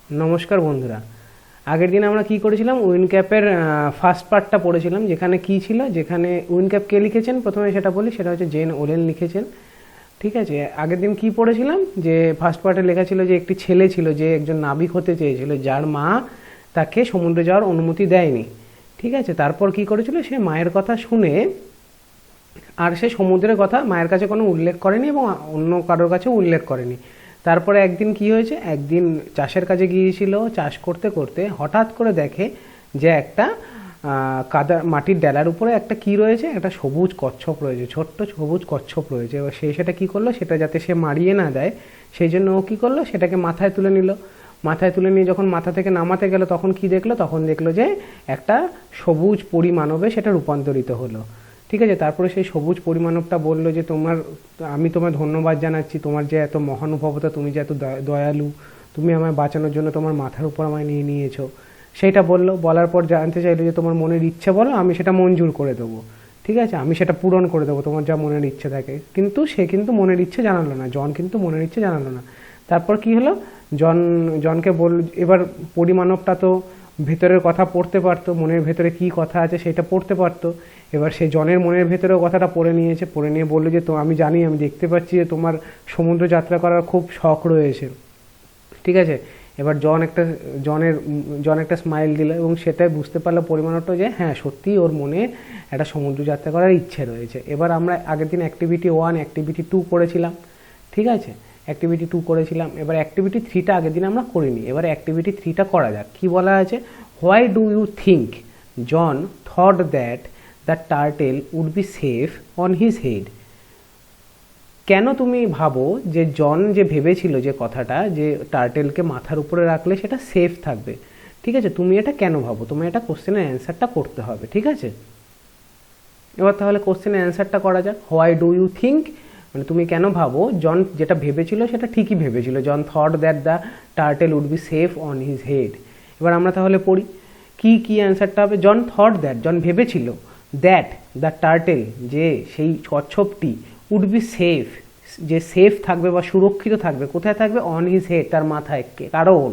নমস্কার বন্ধুরা। আগের দিন আমরা কি করেছিলাম, উইনক্যাপের ফার্স্ট পার্টটা পড়েছিলাম, যেখানে কি ছিল, যেখানে উইনক্যাপ কে লিখেছেন প্রথমে সেটা বলি, সেটা হচ্ছে জেন ওলেন লিখেছেন। ঠিক আছে, আগের দিন কি পড়েছিলাম, যে ফার্স্ট পার্টে লেখা ছিল যে একটি ছেলে ছিল যে একজন নাবিক হতে চেয়েছিল, যার মা তাকে সমুদ্রে যাওয়ার অনুমতি দেয়নি। ঠিক আছে, তারপর কি করেছিল, সে মায়ের কথা শুনে আর সে সমুদ্রের কথা মায়ের কাছে কোনো উল্লেখ করেনি এবং অন্য কারোর কাছেও উল্লেখ করেনি। তারপরে একদিন কি হয়েছে, একদিন চাষের কাজে গিয়েছিল, চাষ করতে করতে হঠাৎ করে দেখে যে একটা কাদা মাটির ডেলার উপরে একটা কি রয়েছে, একটা সবুজ কচ্ছপ রয়েছে, ছোট্ট সবুজ কচ্ছপ রয়েছে। এবার সে সেটা কি করলো, সেটা যাতে সে মারিয়ে না দেয় সেই জন্য ও কী করলো, সেটাকে মাথায় তুলে নিল। মাথায় তুলে নিয়ে যখন মাথা থেকে নামাতে গেল তখন কি দেখলো, তখন দেখলো যে একটা সবুজ পরিমাণবে সেটা রূপান্তরিত হলো। ঠিক আছে, তারপরে সেই সবুজ পরিমাণবটা বলল যে আমি তোমায় ধন্যবাদ জানাচ্ছি, তোমার যে এত মহানুভবতা, তুমি যে এত দয়ালু, তুমি আমায় বাঁচানোর জন্য তোমার মাথার উপর আমায় নিয়ে নিয়েছো, সেইটা বললো। বলার পর জানতে চাইলো যে তোমার মনের ইচ্ছে বলো, আমি সেটা মঞ্জুর করে দেবো। ঠিক আছে, আমি সেটা পূরণ করে দেবো, তোমার যা মনের ইচ্ছে থাকে। কিন্তু সে কিন্তু মনের ইচ্ছে জানালো না, জন কিন্তু মনের ইচ্ছে জানালো না। তারপর কি হলো, জনকে এবার পরিমাণবটা তো ভেতরের কথা পড়তে পারতো, মনের ভেতরে কি কথা আছে সেটা পড়তে পারতো। এবার সে জনের মনের ভেতরেও কথাটা পড়ে নিয়েছে, পড়ে নিয়ে বললো যে তো আমি জানি, আমি দেখতে পাচ্ছি যে তোমার সমুদ্র যাত্রা করার খুব শখ রয়েছে। ঠিক আছে, এবার জন একটা স্মাইল দিল এবং সেটাই বুঝতে পারলো পরিমাণটা যে হ্যাঁ সত্যিই ওর মনে একটা সমুদ্র যাত্রা করার ইচ্ছে রয়েছে। এবার আমরা আগের দিন অ্যাক্টিভিটি 1 অ্যাক্টিভিটি 2 করেছিলাম। ঠিক আছে, অ্যাক্টিভিটি 2 করেছিলাম, এবার অ্যাক্টিভিটি 3টা আগের দিন আমরা করিনি। এবার অ্যাক্টিভিটি 3টা করা যাক। কি বলা আছে, why do you think John thought that the turtle would be safe on his head. কেন তুমি ভাবো যে জন যে ভেবেছিল যে কথাটা, যে টার্টেলকে মাথার উপরে রাখলে সেটা সেফ থাকবে। ঠিক আছে, তুমি এটা কেন ভাবো, তুমি এটা কোশ্চেনের অ্যান্সারটা করতে হবে। ঠিক আছে, এবার তাহলে কোশ্চেনের অ্যান্সারটা করা যাক। হোয়াই ডু ইউ থিঙ্ক মানে তুমি কেন ভাবো জন যেটা ভেবেছিল সেটা ঠিকই ভেবেছিল, John thought that the turtle would be safe on his head. এবার আমরা তাহলে পড়ি কি কি অ্যান্সারটা হবে। জন থট দ্যাট, জন ভেবেছিল, দ্যাট দ্য টার্টেল যে সেই কচ্ছপটি, উড বি সেফ যে সেফ থাকবে বা সুরক্ষিত থাকবে, কোথায় থাকবে, অন হিজ হেড তার মাথায়। কারণ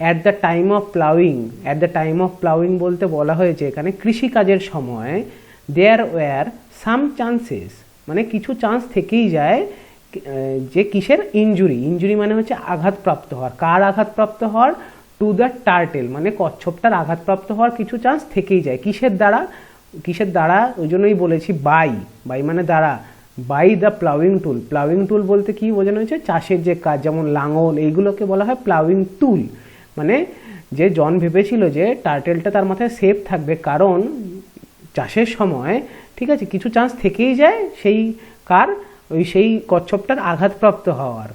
at the time of ploughing, at the time of ploughing বলতে বলা হয়েছে এখানে কৃষিকাজের সময়, দেয়ার ওয়্যার সাম চান্সেস মানে কিছু চান্স থেকেই যায় যে কিসের, ইঞ্জুরি মানে হচ্ছে আঘাতপ্রাপ্ত হওয়ার। কার আঘাতপ্রাপ্ত হওয়ার, টু দ্য টার্টেল মানে কচ্ছপটার আঘাতপ্রাপ্ত হওয়ার কিছু চান্স থেকেই যায়। কিসের দ্বারা ওই জন্যই বলেছি বাই মানে দ্বারা, by the ploughing tool. Ploughing tool বলতে কি বোঝানো হয়েছে, চাষের যে কাজ, যেমন লাঙল, এইগুলোকে বলা হয় প্লাউইং টুল। মানে যে জন ভেবেছিল যে টার্টেলটা তার মাথায় সেফ থাকবে, কারণ চাষের সময় ঠিক আছে কিছু চান্স থেকেই যায় সেই কচ্ছপটার আঘাতপ্রাপ্ত হওয়ার।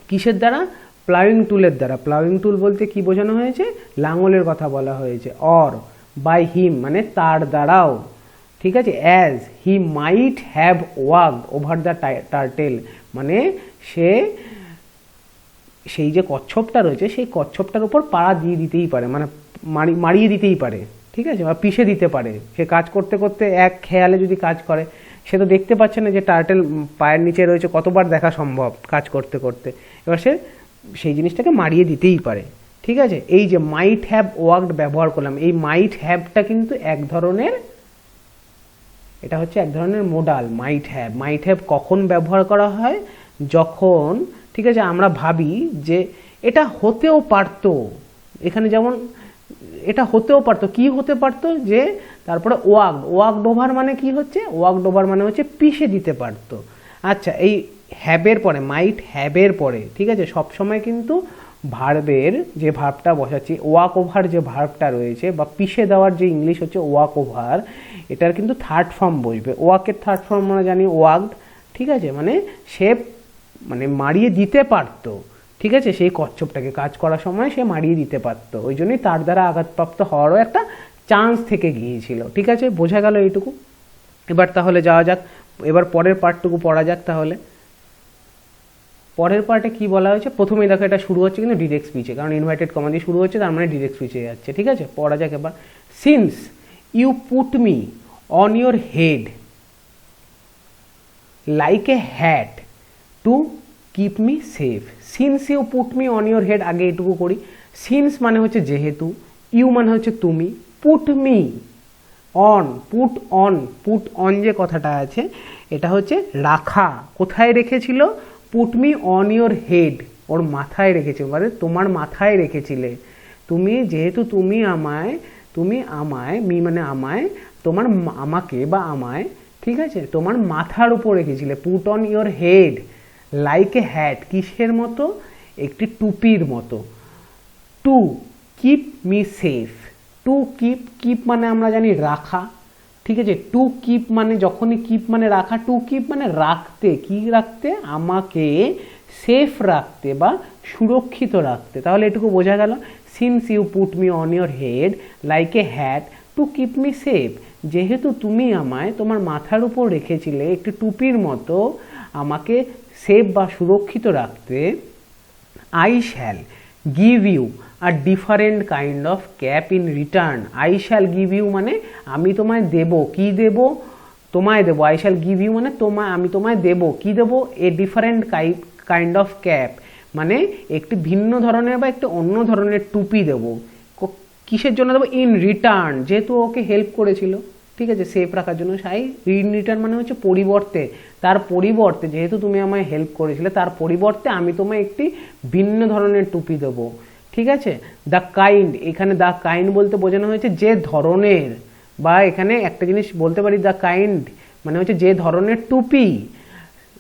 কিসের দ্বারা, প্লাউইং টুলের দ্বারা। প্লাউইং টুল বলতে কি বোঝানো হয়েছে, লাঙলের কথা বলা হয়েছে। অর বাই হিম মানে তার দ্বারাও। ঠিক আছে, as he might have walked over the turtle মানে সেই যে কচ্ছপটা রয়েছে সেই কচ্ছপটার উপর পাড়া দিয়ে দিতেই পারে, মানে মারিয়ে দিতেই পারে। ঠিক আছে, বা পিষে দিতে পারে। সে কাজ করতে করতে এক খেয়ালে যদি কাজ করে, সে তো দেখতে পাচ্ছে না যে টার্টেল পায়ের নিচে রয়েছে, কতবার দেখা সম্ভব কাজ করতে করতে। এবার সে সেই জিনিসটাকে মারিয়ে দিতেই পারে। ঠিক আছে, এই যে মাইট হ্যাভ ওয়াকড ব্যবহার করলাম, এই মাইট হ্যাভটা কিন্তু এটা হচ্ছে এক ধরনের মোডাল। মাইট হ্যাভ কখন ব্যবহার করা হয়, যখন ঠিক আছে আমরা ভাবি যে এটা হতেও পারতো। এখানে যেমন এটা হতেও পারতো, কি হতে পারতো, যে তারপরে ওয়াকড ওভার মানে কি হচ্ছে, ওয়াকড ওভার মানে হচ্ছে পিষে দিতে পারতো। আচ্ছা, এই হ্যাবের পরে, মাইট হ্যাবের পরে ঠিক আছে সবসময় কিন্তু ভার্বের যে ভার্বটা বসাচ্ছি, ওয়াক ওভার যে ভার্বটা রয়েছে বা পিষে দেওয়ার যে ইংলিশ হচ্ছে ওয়াক ওভার, এটার কিন্তু থার্ড ফর্ম বসবে। ওয়াকের থার্ড ফর্ম আমরা জানি ওয়াকড। ঠিক আছে, মানে সে মানে মারিয়ে দিতে পারতো। ঠিক আছে, সেই কচ্ছপটাকে কাজ করার সময় সে মারিয়ে দিতে পারতো, ওই জন্যই তার দ্বারা আঘাতপ্রাপ্ত হওয়ারও একটা চান্স থেকে গিয়েছিল। ঠিক আছে, বোঝা গেল এইটুকু। এবার তাহলে যাওয়া যাক, এবার পরের পার্টটুকু পড়া যাক। তাহলে পরের পার্টে কি বলা হয়েছে, প্রথমেই দেখো এটা শুরু হচ্ছে কিন্তু ডিরেক্ট স্পিচে, কারণ ইনভাইটেড কমা দিয়ে শুরু হচ্ছে, তার মানে ডিরেক্ট স্পিচে যাচ্ছে। ঠিক আছে, পড়া যাক এবার। Since you put me on your head like a hat to keep me safe. Since you put me on your head, আগে এটুকু করি। সিন্স মানে হচ্ছে যেহেতু, ইউ মানে হচ্ছে তুমি, put me on, put on যে কথাটা আছে এটা হচ্ছে রাখা। কোথায় রেখেছিল? Put me on your head, ওর মাথায় রেখেছিল, মানে তোমার মাথায় রেখেছিলে তুমি, যেহেতু তুমি আমায় মি মানে আমায়, তোমার আমাকে বা আমায়, ঠিক আছে, তোমার মাথার উপর রেখেছিলে। Put on your head like a hat, কিসের মতো? একটি টুপির মতো। To keep me safe, to keep মানে আমরা জানি রাখা, ঠিক আছে। টু কিপ মানে যখনই কিপ মানে রাখা, টু কিপ মানে রাখতে, কি রাখতে? আমাকে সেফ রাখতে বা সুরক্ষিত রাখতে। তাহলে এটুকু বোঝা গেল, since you put me on your head like a hat to keep me safe, যেহেতু তুমি আমায় তোমার মাথার উপর রেখেছিলে একটি টুপির মতো আমাকে সেফ বা সুরক্ষিত রাখতে, I shall give you a different kind of cap in return. I shall give you মানে আমি তোমায় দেব, কি দেব? তোমায় দেব। আই শ্যাল গিভ ইউ মানে আমি তোমায় দেব, কি দেব? A different kind of cap মানে একটি ভিন্ন ধরনের বা একটি অন্য ধরনের টুপি দেব। কিসের জন্য দেবো? ইন রিটার্ন, যেহেতু ওকে হেল্প করেছিল, ঠিক আছে, সেফ রাখার জন্য। ইন রিটার্ন মানে হচ্ছে পরিবর্তে, তার পরিবর্তে, যেহেতু তুমি আমায় হেল্প করেছিলে তার পরিবর্তে আমি তোমায় একটি ভিন্ন ধরনের টুপি দেবো, ঠিক আছে। দ্য কাইন্ড, এখানে দ্য কাইন্ড বলতে বোঝানো হয়েছে যে ধরনের, বা এখানে একটা জিনিস বলতে পারি, দ্য কাইন্ড মানে হচ্ছে যে ধরনের টুপি।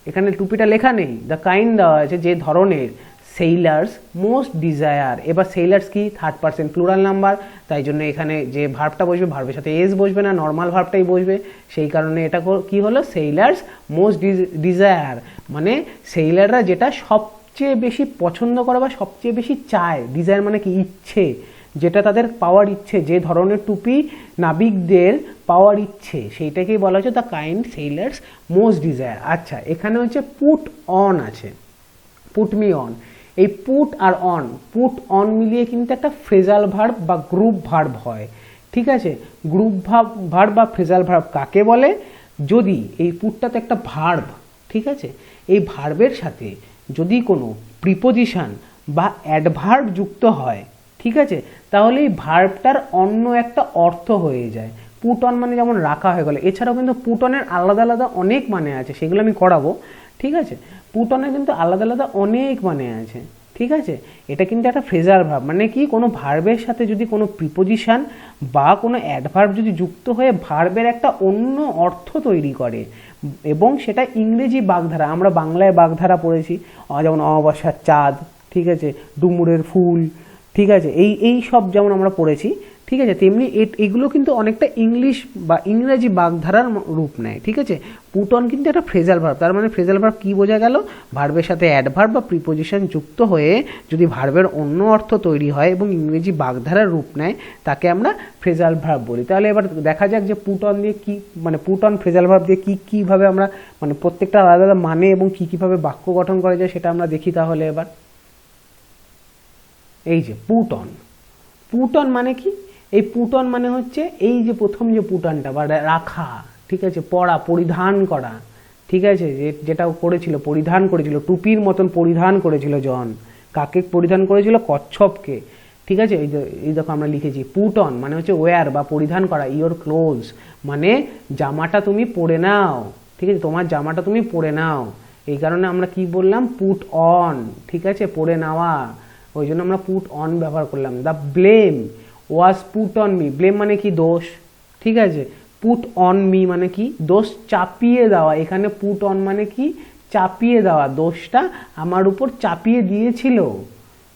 এখানে টুপিটা লেখা নেই, দ্য কাইন্ড দেওয়া আছে যে ধরনের। সেইলার্স মোস্ট ডিজায়ার, এবার সেইলার্স কি? থার্ড পারসন প্লুরাল নাম্বার, তাই জন্য এখানে যে ভার্বটা বসবে ভার্বের সাথে এস বসবে না, নর্মাল ভার্বটাই বসবে। সেই কারণে এটা কি হলো? সেইলার্স মোস্ট ডিজায়ার মানে সেইলাররা যেটা সবচেয়ে বেশি পছন্দ করে বা সবচেয়ে বেশি চায়। ডিজায়ার মানে কি? ইচ্ছে, যেটা তাদের পাওয়ার ইচ্ছে, যে ধরনের টুপি নাবিকদের পাওয়ার ইচ্ছে, সেইটাকেই বলা হচ্ছে দ্য কাইন্ড সেইলার্স মোস্ট ডিজায়ার। আচ্ছা, এখানে হচ্ছে পুট অন আছে, পুট মি অন। এই পুট আর পুট অন মিলিয়ে কিন্তু একটা ফ্রেজাল ভার্ব বা গ্রুপ ভার্ব হয়, ঠিক আছে। গ্রুপ ভার্ব বা ফ্রেজাল ভার্ব কাকে বলে? যদি এই পুটটা তো একটা ভার্ব, ঠিক আছে, এই ভার্বের সাথে যদি কোনো প্রিপোজিশন বা অ্যাডভার্ব যুক্ত হয়, ঠিক আছে, তাহলে এই ভার্বটার অন্য একটা অর্থ হয়ে যায়। পুট অন মানে যেমন রাখা হয়ে গেল, এছাড়াও কিন্তু পুট অনের আলাদা আলাদা অনেক মানে আছে, সেগুলো আমি করাবো, ঠিক আছে। পুট অনের কিন্তু আলাদা আলাদা অনেক মানে আছে, ঠিক আছে। এটা কিন্তু একটা ফ্রেজাল ভার্ব, মানে কি? কোনো ভার্বের সাথে যদি কোনো প্রিপোজিশন বা কোনো অ্যাডভার্ব যদি যুক্ত হয়ে ভার্বের একটা অন্য অর্থ তৈরি করে, এবং সেটা ইংরেজি বাগধারা, আমরা বাংলায় বাগধারা পড়েছি, যেমন অমাবস্যার চাঁদ, ঠিক আছে, ডুমুরের ফুল, ঠিক আছে, এই সব যেমন আমরা পড়েছি, ঠিক আছে, তেমনি এগুলো কিন্তু অনেকটা ইংলিশ বা ইংরেজি বাগধারার রূপ নেয়, ঠিক আছে। পুট অন কিন্তু একটা ফ্রেজাল ভার্ব, তার মানে ফ্রেজাল ভার্ব কি বোঝা গেল? ভার্বের সাথে অ্যাডভার্ব বা প্রিপোজিশন যুক্ত হয়ে যদি ভার্বের অন্য অর্থ তৈরি হয় এবং ইংরেজি বাগধারার রূপ নেয়, তাকে আমরা ফ্রেজাল ভার্ব বলি। তাহলে এবার দেখা যাক যে পুট অন দিয়ে কি, মানে পুট অন ফ্রেজাল ভার্ব দিয়ে কীভাবে আমরা, মানে প্রত্যেকটা আলাদা আলাদা মানে এবং কীভাবে বাক্য গঠন করা যায় সেটা আমরা দেখি। তাহলে এবার এই যে পুট অন, পুট অন মানে কি? এই পুট অন মানে হচ্ছে এই যে প্রথম যে পুট অনটা বা রাখা, ঠিক আছে, পরা, পরিধান করা, ঠিক আছে, যেটা করেছিল, পরিধান করেছিল, টুপির মতন পরিধান করেছিল জন। কাকে পরিধান করেছিল? কচ্ছপকে, ঠিক আছে। এই দেখো আমরা লিখেছি পুট অন মানে হচ্ছে ওয়্যার বা পরিধান করা। ইওর ক্লোজ মানে জামাটা তুমি পরে নাও, ঠিক আছে, তোমার জামাটা তুমি পরে নাও। এই কারণে আমরা কি বললাম? পুট অন, ঠিক আছে, পরে নেওয়া, ওই জন্য আমরা পুট অন ব্যবহার করলাম। The blame was put on me, blame মানে কি? দোষ, ঠিক আছে। পুট অন মি মানে কি? দোষ চাপিয়ে দেওয়া। এখানে পুট অন মানে কি? চাপিয়ে দেওয়া, দোষটা আমার উপর চাপিয়ে দিয়েছিল,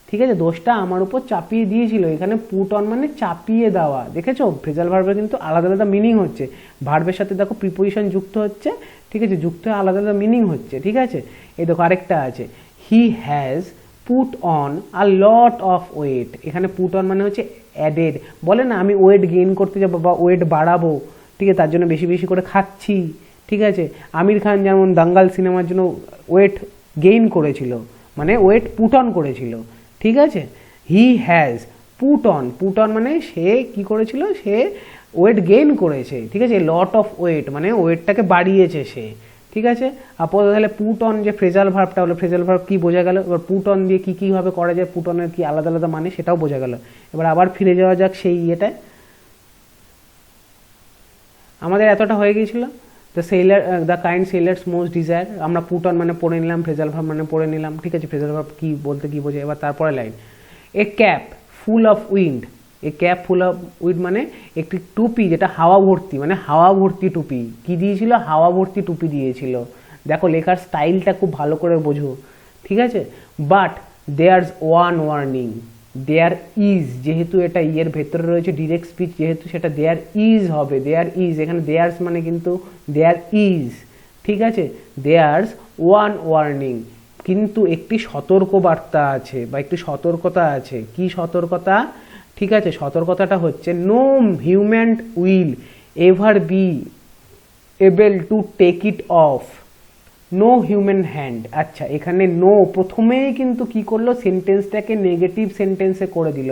ঠিক আছে, দোষটা আমার উপর চাপিয়ে দিয়েছিল। এখানে পুট অন মানে চাপিয়ে দেওয়া। দেখেছো, ফ্রেজাল ভার্বের কিন্তু আলাদা আলাদা মিনিং হচ্ছে, ভার্বের সাথে দেখো প্রিপোজিশন যুক্ত হচ্ছে, ঠিক আছে, যুক্ত হয়ে আলাদা আলাদা মিনিং হচ্ছে, ঠিক আছে। এই দেখো আরেকটা আছে, he has put on a lot of weight. এখানে পুট অন মানে হচ্ছে অ্যাডেড, বলে না আমি ওয়েট গেইন করতে যাবো বা ওয়েট বাড়াবো, ঠিক আছে, তার জন্য বেশি বেশি করে খাচ্ছি, ঠিক আছে। আমির খান যেমন দাঙ্গাল সিনেমার জন্য ওয়েট গেইন করেছিল, মানে ওয়েট পুট অন করেছিল, ঠিক আছে। He has put on, put on মানে সে কি করেছিল? সে ওয়েট গেইন করেছে, ঠিক আছে। লট অফ ওয়েট মানে ওয়েটটাকে বাড়িয়েছে সে, ঠিক আছে। আপাতত তাহলে পুট অন যে ফ্রেজাল ভার্বটা হলো, ফ্রেজাল ভার্ব কি বোঝা গেল। এবার পুট অন দিয়ে কীভাবে করা যায়, পুট অনের কি আলাদা আলাদা মানে সেটাও বোঝা গেল। এবার আবার ফিরে যাওয়া যাক সেই ইয়েটায়। আমাদের এতটা হয়ে গিয়েছিল, the kind sailors most desire, আমরা পুট অন মানে পড়ে নিলাম, ফ্রেজাল ভার্ব মানে পড়ে নিলাম, ঠিক আছে, ফ্রেজাল ভার্ব কি বলতে কি বোঝে। এবার তারপরে line, A cap full of wind, A cap full of wind মানে একটি টুপি যেটা হাওয়া ভর্তি, মানে হাওয়া ভর্তি টুপি। কি দিয়েছিল, হাওয়া ভর্তি টুপি দিয়েছিল। দেখো লেখার স্টাইলটা খুব ভালো করে বোঝো, ঠিক আছে। But there's one warning, there is, যেহেতু এটা ইয়ের ভেতরে রয়েছে ডিরেক্ট স্পিচ, যেহেতু সেটা দেয়ার ইজ হবে, দেয়ার ইজ, এখানে দেয়ার্স মানে কিন্তু দেয়ার ইজ, ঠিক আছে। দেয়ার্স ওয়ান ওয়ার্নিং, কিন্তু একটি সতর্কবার্তা আছে বা একটি সতর্কতা আছে। কি সতর্কতা, ঠিক আছে, সতর্কতাটা হচ্ছে no human will ever be able to take it off, no human hand. আচ্ছা, এখানে নো প্রথমেই কিন্তু কি করলো, সেন্টেন্সটাকে নেগেটিভ সেন্টেন্সে করে দিল।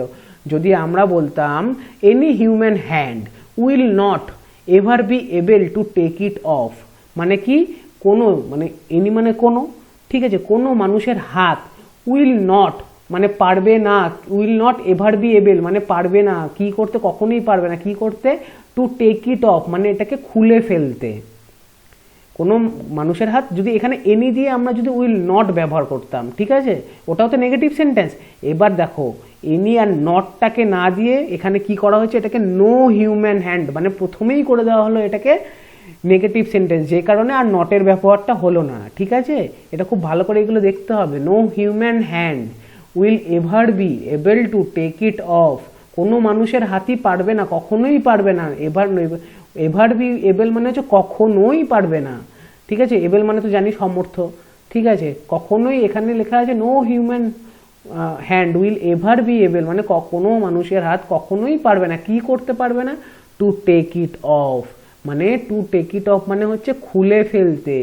যদি আমরা বলতাম any human hand will not ever be able to take it off, মানে কি, কোনো মানে এনি মানে কোনো, ঠিক আছে, কোনো মানুষের হাত, উইল নট মানে পারবে না, will not ever be able মানে পারবে না, কি করতে, কখনোই পারবে না, কি করতে, টু টেক ইট অফ মানে এটাকে খুলে ফেলতে। কোনো মানুষের হাত, যদি এখানে এনি দিয়ে আমরা যদি উইল নট ব্যবহার করতাম, ঠিক আছে, ওটাও তো নেগেটিভ সেন্টেন্স। এবার দেখো এনি আর নটটাকে না দিয়ে এখানে কি করা হয়েছে, এটাকে নো হিউম্যান হ্যান্ড মানে প্রথমেই করে দেওয়া হলো এটাকে নেগেটিভ সেন্টেন্স, যে কারণে আর নটের ব্যবহারটা হলো না, ঠিক আছে। এটা খুব ভালো করে এগুলো দেখতে হবে। No human hand will ever be able to take it off, কোনো মানুষের হাতই পারবে না, কখনোই পারবে না, এভার বি এবল মানে হচ্ছে কখনোই পারবে না, ঠিক আছে। এবল মানে তো জানি সমর্থ, ঠিক আছে, কখনোই এখানে লেখা আছে no human hand will ever be able মানে কোনো মানুষের হাত কখনোই পারবে না, কি করতে পারবে না, টু টেক ইট অফ মানে টু টেক ইট অফ মানে হচ্ছে খুলে ফেলতে,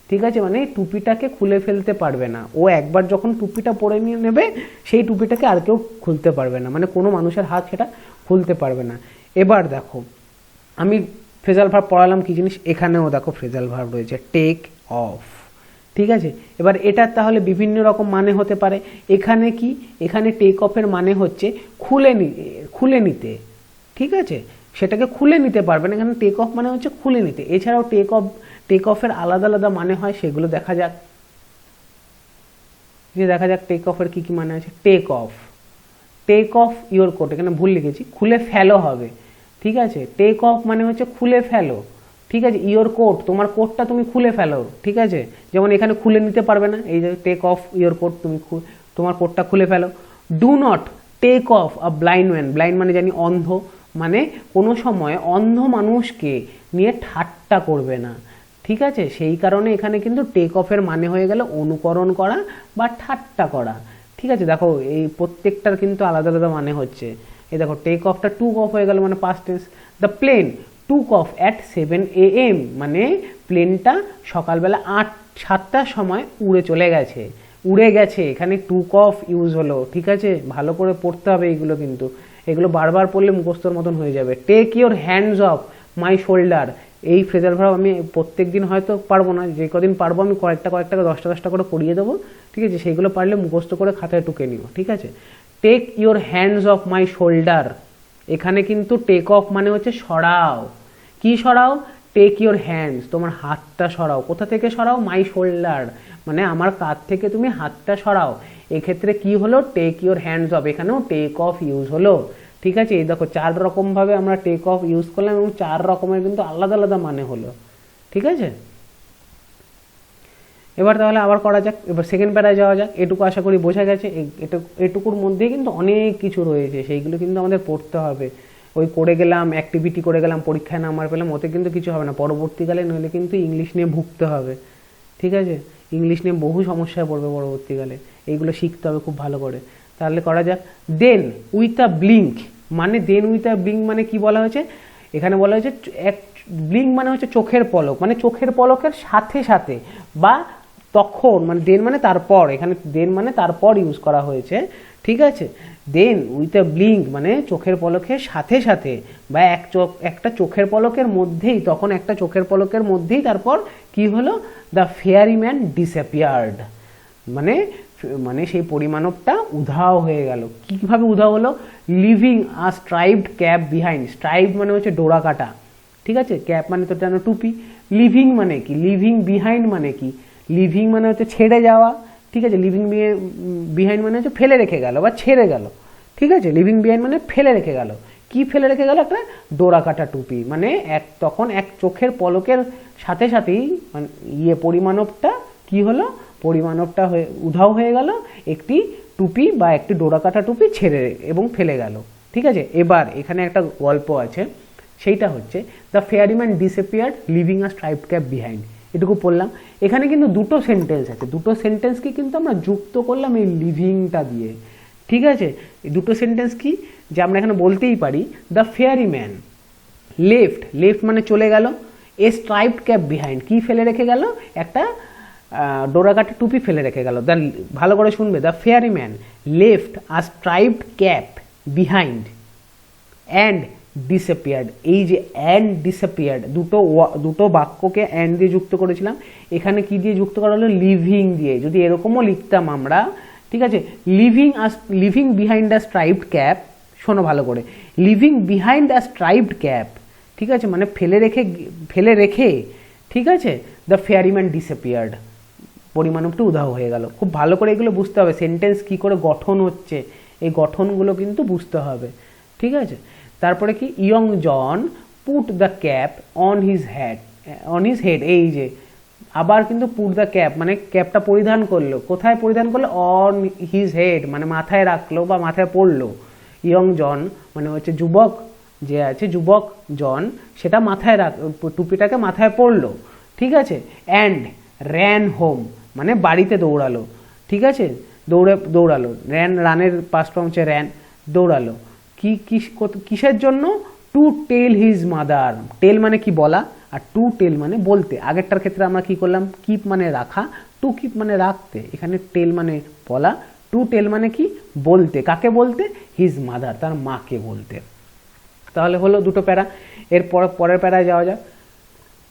ঠিক আছে, মানে টুপিটাকে খুলে ফেলতে পারবে না। ও একবার যখন টুপিটা পরে নিয়ে নেবে সেই টুপিটাকে আর কেউ খুলতে পারবে না, মানে কোনো মানুষের হাত সেটা খুলতে পারবে না। এবার দেখো আমি ফ্রেজাল ভার্ব পড়ালাম কি জিনিস, এখানেও দেখো ফ্রেজাল ভার্ব রয়েছে টেক অফ, ঠিক আছে। এবার এটার তাহলে বিভিন্ন রকম মানে হতে পারে। এখানে কি, এখানে টেক অফের মানে হচ্ছে খুলে নিতে, ঠিক আছে, সেটাকে খুলে নিতে পারবেন। এখানে টেক অফ মানে হচ্ছে খুলে নিতে। এছাড়াও টেক অফের আলাদা আলাদা মানে হয়, সেগুলো দেখা যাক। দেখা যাক টেক অফের কি কি মানে আছে। টেক অফ ইওর কোট, এখানে ভুল লিখেছি, খুলে ফেলো হবে, ঠিক আছে। টেক অফ মানে হচ্ছে খুলে ফেলো, ঠিক আছে। ইওর কোট, তোমার কোটটা তুমি খুলে ফেলো, ঠিক আছে। যেমন এখানে খুলে নিতে পারবে না, এই যে টেক অফ ইওর কোট, তুমি তোমার কোটটা খুলে ফেলো। Do not take off a blind man, blind মানে জানি অন্ধ, মানে কোনো সময় অন্ধ মানুষকে নিয়ে ঠাট্টা করবে না, ঠিক আছে। সেই কারণে এখানে কিন্তু টেক অফের মানে হয়ে গেল অনুকরণ করা বা ঠাট্টা করা, ঠিক আছে। দেখো এই প্রত্যেকটার কিন্তু আলাদা আলাদা মানে হচ্ছে। এই দেখো টেক অফটা টুক অফ হয়ে গেল মানে past tense. The plane took off at 7 AM মানে প্লেনটা সকালবেলা 7টার সময় উড়ে গেছে, এখানে টুক অফ ইউজ হলো, ঠিক আছে। ভালো করে পড়তে হবে এইগুলো, কিন্তু এগুলো বারবার পড়লে মুখস্থর মতন হয়ে যাবে। Take your hands off my shoulder, এই ফ্রেজাল ভার্ব আমি প্রত্যেক দিন হয়তো পারবো না, যে কদিন পারবো আমি কয়েকটা 10টা করে পড়িয়ে দেবো, ঠিক আছে। সেইগুলো পারলে মুখস্থ করে খাতায় টুকে নিও, ঠিক আছে। Take your hands off my shoulder, এখানে কিন্তু টেক অফ মানে হচ্ছে সরাও। কি সরাও, টেক ইওর হ্যান্ডস, তোমার হাতটা সরাও। কোথা থেকে সরাও, মাই শোল্ডার মানে আমার কাঁধ থেকে তুমি হাতটা সরাও। এক্ষেত্রে কি হলো, টেক ইওর হ্যান্ডস অফ, এখানেও টেক অফ ইউজ হলো, ঠিক আছে। এই দেখো 4 রকমভাবে আমরা টেক অফ ইউজ করলাম এবং 4 রকমের কিন্তু আলাদা আলাদা মানে হলো, ঠিক আছে। এবার তাহলে আবার করা যাক, এবার সেকেন্ড প্যারায় যাওয়া যাক। এটুকু আশা করি বোঝা গেছে। এটুকুর মধ্যেই কিন্তু অনেক কিছু রয়েছে, সেইগুলো কিন্তু আমাদের পড়তে হবে। ওই করে গেলাম, অ্যাক্টিভিটি করে গেলাম, পরীক্ষায় নাম্বার পেলাম, ওতে কিন্তু কিছু হবে না। পরবর্তীকালে নইলে কিন্তু ইংলিশ নিয়ে ভুগতে হবে, ঠিক আছে। ইংলিশ নিয়ে বহু সমস্যায় পড়বে পরবর্তীকালে, এইগুলো শিখতে হবে খুব ভালো করে। তাহলে করা যাক। দেন উইথ আ ব্লিঙ্ক মানে, দেন উইথ আ ব্লিঙ্ক মানে কি বলা হয়েছে, এখানে বলা হয়েছে ব্লিঙ্ক মানে হচ্ছে চোখের পলক, মানে চোখের পলকের সাথে সাথে বা তখন, মানে দেন মানে তারপর, এখানে দেন মানে তারপর ইউজ করা হয়েছে, ঠিক আছে। দেন উইথ আ ব্লিঙ্ক মানে চোখের পলকের সাথে সাথে বা একটা চোখের পলকের মধ্যেই, তখন একটা চোখের পলকের মধ্যেই তারপর কি হলো, দ্য ফেয়ারি ম্যান ডিসঅ্যাপিয়ার্ড, মানে মানে সেই পরিমাণবটা উধাও হয়ে গেল। কীভাবে উধাও হলো, লিভিং আ স্ট্রাইপড ক্যাপ বিহাইন্ড, স্ট্রাইপ মানে হচ্ছে ডোরা কাটা, ঠিক আছে, ক্যাপ মানে তো জানো টুপি, লিভিং মানে কি, লিভিং বিহাইন্ড মানে কি, লিভিং মানে হচ্ছে ছেড়ে যাওয়া, ঠিক আছে, লিভিং বিহাইন্ড মানে হচ্ছে ফেলে রেখে গেল বা ছেড়ে গেল, ঠিক আছে, লিভিং বিহাইন্ড মানে ফেলে রেখে গেল, কি ফেলে রেখে গেল, একটা ডোরা কাটা টুপি, মানে তখন এক চোখের পলকের সাথে সাথেই মানে পরিমাণবটা কি হলো, পরিমাণবটা হয়ে উধাও হয়ে গেল, একটি টুপি বা একটি ডোরা কাটা টুপি ছেড়ে এবং ফেলে গেল, ঠিক আছে। এবার এখানে একটা গল্প আছে, সেইটা হচ্ছে the ফেয়ারিম্যান disappeared living a striped cap behind, এটুকু পড়লাম। এখানে কিন্তু দুটো সেন্টেন্স আছে, দুটো সেন্টেন্সকে কিন্তু আমরা যুক্ত করলাম এই লিভিংটা দিয়ে, ঠিক আছে। এই দুটো সেন্টেন্স কি, যে আমরা এখানে বলতেই পারি দ্য ফেয়ারিম্যান লেফট, লেফট মানে চলে গেল, এ স্ট্রাইপড ক্যাপ বিহাইন্ড, কি ফেলে রেখে গেল, একটা ডোরাকাটা টুপি ফেলে রেখে গেল। দ্য, ভালো করে শুনবে, the ফেয়ারিম্যান left a striped cap behind and disappeared, এই যে অ্যান্ড ডিসঅ্যাপিয়ার্ড দুটো বাক্যকে অ্যান্ড দিয়ে যুক্ত করেছিলাম, এখানে কি দিয়ে যুক্ত করা হলো, লিভিং দিয়ে। যদি এরকমও লিখতাম আমরা, ঠিক আছে, লিভিং বিহাইন্ড আ স্ট্রাইপড ক্যাপ, শোনো ভালো করে, লিভিং বিহাইন্ড আ স্ট্রাইপড ক্যাপ, ঠিক আছে, মানে ফেলে রেখে, ঠিক আছে, দ্য ফেয়ারিম্যান ডিসঅ্যাপিয়ার্ড, পরিমাণবটা উধাও হয়ে গেল। খুব ভালো করে এগুলো বুঝতে হবে, সেন্টেন্স কি করে গঠন হচ্ছে, এই গঠনগুলো কিন্তু বুঝতে হবে, ঠিক আছে। তারপরে কি, young John put the cap on his head, এই যে আবার কিন্তু পুট দ্য ক্যাপ মানে ক্যাপটা পরিধান করলো, কোথায় পরিধান করলো, অন হিজ হেড মানে মাথায় রাখলো বা মাথায় পড়লো। ইয়ং জন মানে হচ্ছে যুবক যে আছে, যুবক জন সেটা মাথায় টুপিটাকে মাথায় পড়লো, ঠিক আছে। অ্যান্ড র্যান হোম মানে বাড়িতে দৌড়ালো, ঠিক আছে, দৌড়ালো, রানের পাস্ট ফর্ম হচ্ছে র্যান, দৌড়ালো, কিসের জন্য, টু টেল হিজ মাদার, টেল মানে কি বলা, আর টু টেল মানে বলতে। আগেরটার ক্ষেত্রে আমরা কি করলাম, কিপ মানে রাখা, টু কিপ মানে রাখতে, এখানে টেল মানে বলা, টু টেল মানে কি বলতে, কাকে বলতে, হিজ মাদার তার মাকে বলতে। তাহলে হলো দুটো প্যারা। এরপর পরের প্যারায় যাওয়া যাক,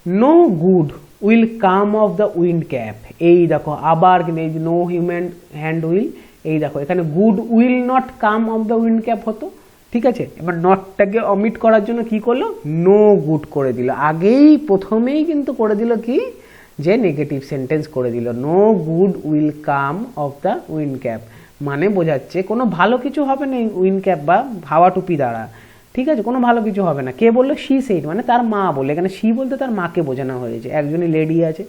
no good will come of the wind cap, এই দেখো আবার কিন্তু এই যে নো হিউম্যান হ্যান্ড উইল, এই দেখো এখানে good will not come of the wind cap হতো, ঠিক আছে। এবার নটটাকে অমিট করার জন্য কি করলো, নো গুড করে দিল, আগেই প্রথমেই কিন্তু করে দিল কি, যে নেগেটিভ সেন্টেন্স করে দিল, no good will come of the wind cap, মানে বোঝাচ্ছে কোনো ভালো কিছু হবে না উইন্ড ক্যাপ বা হাওয়া টুপি দ্বারা, ঠিক আছে, কোনো ভালো কিছু হবে না। কে বললো, শি সেইড মানে তার মা বললো, এখানে শি বলতে তার মাকে বোঝানো হয়েছে, একজনই লেডি আছে,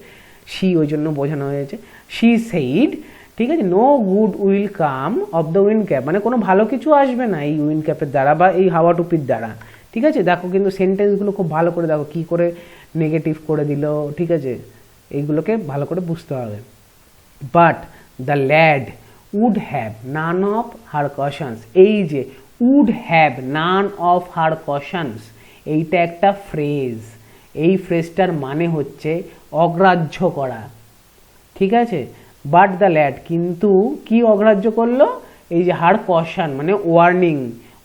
শি ওই জন্য বোঝানো হয়েছে, শি সেইড, ঠিক আছে, no good will come of the wind cap মানে কোনো ভালো কিছু আসবে না এই উইন্ড ক্যাপের দ্বারা বা এই হাওয়া টুপির দ্বারা, ঠিক আছে। দেখো কিন্তু সেন্টেন্সগুলো খুব ভালো করে দেখো কি করে নেগেটিভ করে দিল, ঠিক আছে, এইগুলোকে ভালো করে বুঝতে হবে। But the lad would have none of her cautions, এই যে would have none of her cautions, এইটা একটা ফ্রেজ, এই ফ্রেজটার মানে হচ্ছে অগ্রাহ্য করা, ঠিক আছে। বাট দ্য ল্যাড কিন্তু কি অগ্রাহ্য করলো, এই যে হার কশন মানে ওয়ার্নিং,